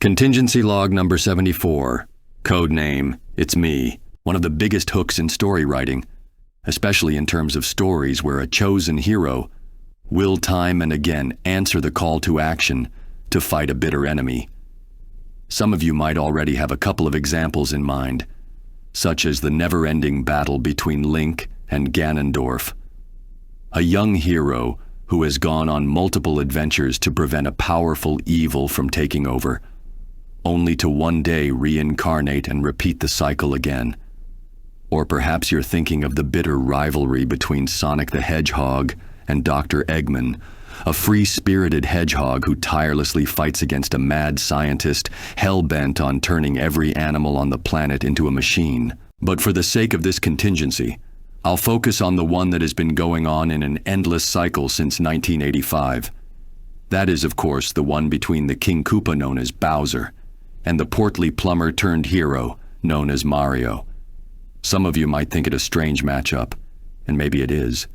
Contingency log number 74. Code name, it's me. One of the biggest hooks in story writing, especially in terms of stories where a chosen hero will time and again answer the call to action to fight a bitter enemy. Some of you might already have a couple of examples in mind, such as the never-ending battle between Link and Ganondorf. A young hero who has gone on multiple adventures to prevent a powerful evil from taking over, only to one day reincarnate and repeat the cycle again. Or perhaps you're thinking of the bitter rivalry between Sonic the Hedgehog and Dr. Eggman, a free-spirited hedgehog who tirelessly fights against a mad scientist hell-bent on turning every animal on the planet into a machine. But for the sake of this contingency, I'll focus on the one that has been going on in an endless cycle since 1985. That is, of course, the one between the King Koopa known as Bowser and the portly plumber-turned-hero known as Mario. Some of you might think it a strange matchup, and maybe it is.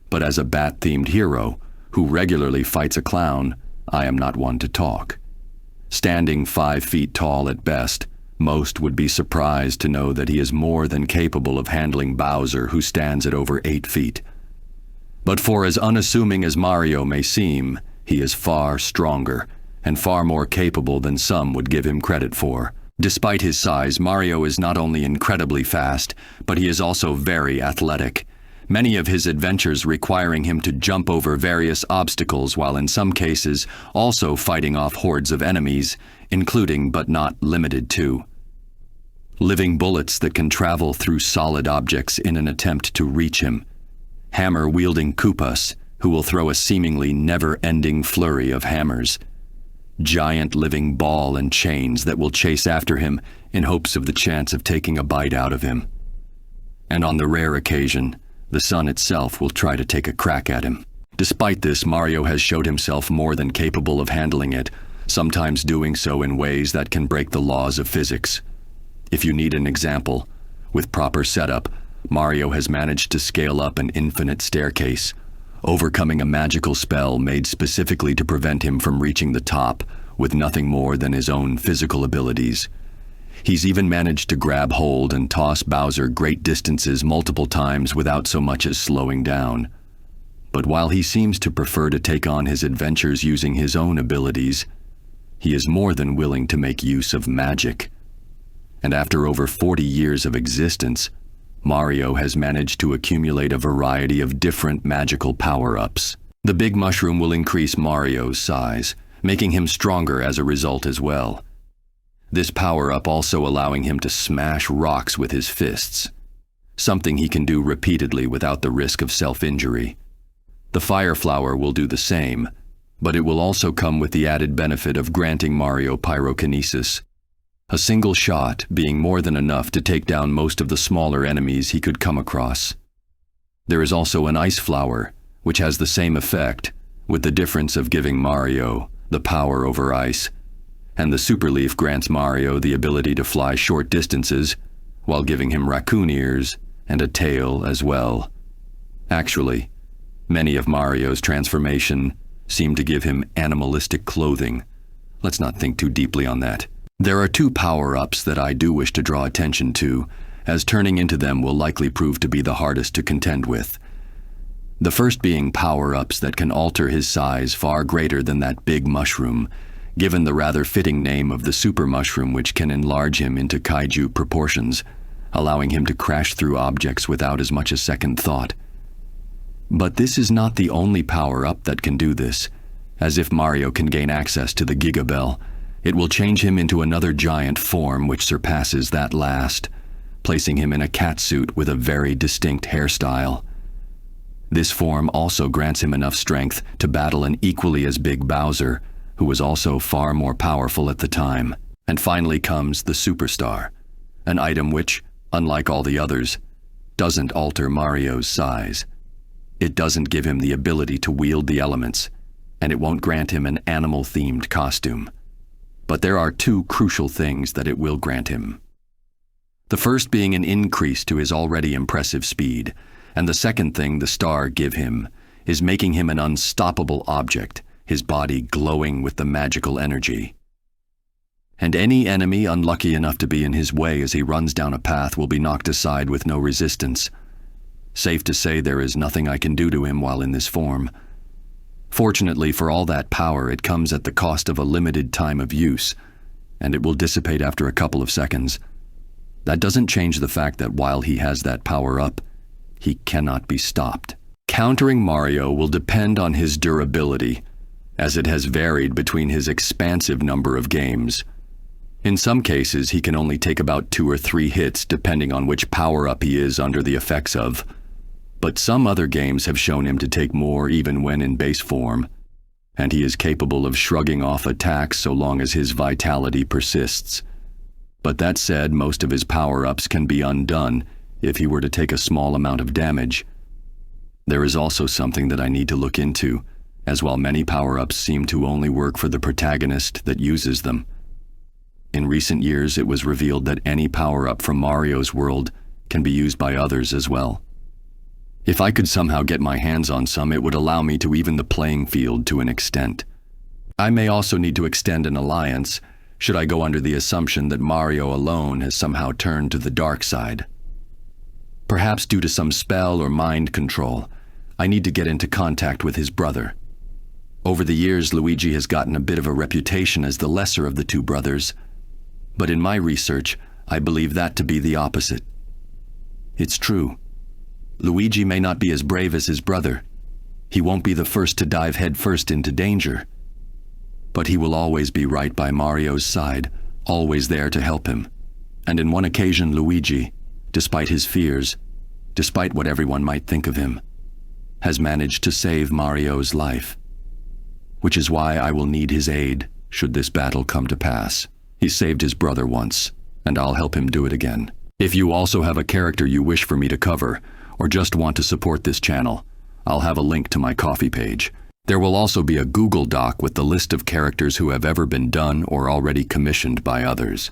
But as a bat-themed hero who regularly fights a clown, I am not one to talk. Standing 5 feet tall at best, most would be surprised to know that he is more than capable of handling Bowser, who stands at over 8 feet. But for as unassuming as Mario may seem, he is far stronger and far more capable than some would give him credit for. Despite his size, Mario is not only incredibly fast, but he is also very athletic. Many of his adventures requiring him to jump over various obstacles, while in some cases also fighting off hordes of enemies, including but not limited to living bullets that can travel through solid objects in an attempt to reach him, hammer-wielding Koopas who will throw a seemingly never-ending flurry of hammers, giant living ball and chains that will chase after him in hopes of the chance of taking a bite out of him. And on the rare occasion, the sun itself will try to take a crack at him. Despite this, Mario has showed himself more than capable of handling it, sometimes doing so in ways that can break the laws of physics. If you need an example, with proper setup, Mario has managed to scale up an infinite staircase, overcoming a magical spell made specifically to prevent him from reaching the top with nothing more than his own physical abilities. He's even managed to grab hold and toss Bowser great distances multiple times without so much as slowing down. But while he seems to prefer to take on his adventures using his own abilities, he is more than willing to make use of magic. And after over 40 years of existence, Mario has managed to accumulate a variety of different magical power-ups. The big mushroom will increase Mario's size, making him stronger as a result as well. This power-up also allowing him to smash rocks with his fists, something he can do repeatedly without the risk of self-injury. The Fire Flower will do the same, but it will also come with the added benefit of granting Mario pyrokinesis, a single shot being more than enough to take down most of the smaller enemies he could come across. There is also an Ice Flower, which has the same effect, with the difference of giving Mario the power over ice, and the Super Leaf grants Mario the ability to fly short distances, while giving him raccoon ears and a tail as well. Actually, many of Mario's transformation seem to give him animalistic clothing. Let's not think too deeply on that. There are 2 power-ups that I do wish to draw attention to, as turning into them will likely prove to be the hardest to contend with. The first being power-ups that can alter his size far greater than that big mushroom, given the rather fitting name of the super mushroom, which can enlarge him into kaiju proportions, allowing him to crash through objects without as much as second thought. But this is not the only power-up that can do this, as if Mario can gain access to the Giga Bell, it will change him into another giant form which surpasses that last, placing him in a catsuit with a very distinct hairstyle. This form also grants him enough strength to battle an equally as big Bowser, who was also far more powerful at the time. And finally comes the Superstar, an item which, unlike all the others, doesn't alter Mario's size. It doesn't give him the ability to wield the elements, and it won't grant him an animal-themed costume. But there are 2 crucial things that it will grant him. The first being an increase to his already impressive speed, and the second thing the star give him is making him an unstoppable object, his body glowing with the magical energy. and any enemy unlucky enough to be in his way as he runs down a path will be knocked aside with no resistance. Safe to say there is nothing I can do to him while in this form. Fortunately for all that power, it comes at the cost of a limited time of use, and it will dissipate after a couple of seconds. That doesn't change the fact that while he has that power up, he cannot be stopped. Countering Mario will depend on his durability, as it has varied between his expansive number of games. In some cases, he can only take about 2 or 3 hits depending on which power-up he is under the effects of. But some other games have shown him to take more even when in base form, and he is capable of shrugging off attacks so long as his vitality persists. But that said, most of his power-ups can be undone if he were to take a small amount of damage. There is also something that I need to look into, as while many power-ups seem to only work for the protagonist that uses them. In recent years, it was revealed that any power-up from Mario's world can be used by others as well. If I could somehow get my hands on some, it would allow me to even the playing field to an extent. I may also need to extend an alliance, should I go under the assumption that Mario alone has somehow turned to the dark side. Perhaps due to some spell or mind control, I need to get into contact with his brother. Over the years, Luigi has gotten a bit of a reputation as the lesser of the two brothers, but in my research, I believe that to be the opposite. It's true. Luigi may not be as brave as his brother. He won't be the first to dive headfirst into danger. But he will always be right by Mario's side, always there to help him. And in one occasion, Luigi, despite his fears, despite what everyone might think of him, has managed to save Mario's life. Which is why I will need his aid, should this battle come to pass. He saved his brother once, and I'll help him do it again. If you also have a character you wish for me to cover, or just want to support this channel, I'll have a link to my Ko-fi page. There will also be a Google Doc with the list of characters who have ever been done or already commissioned by others.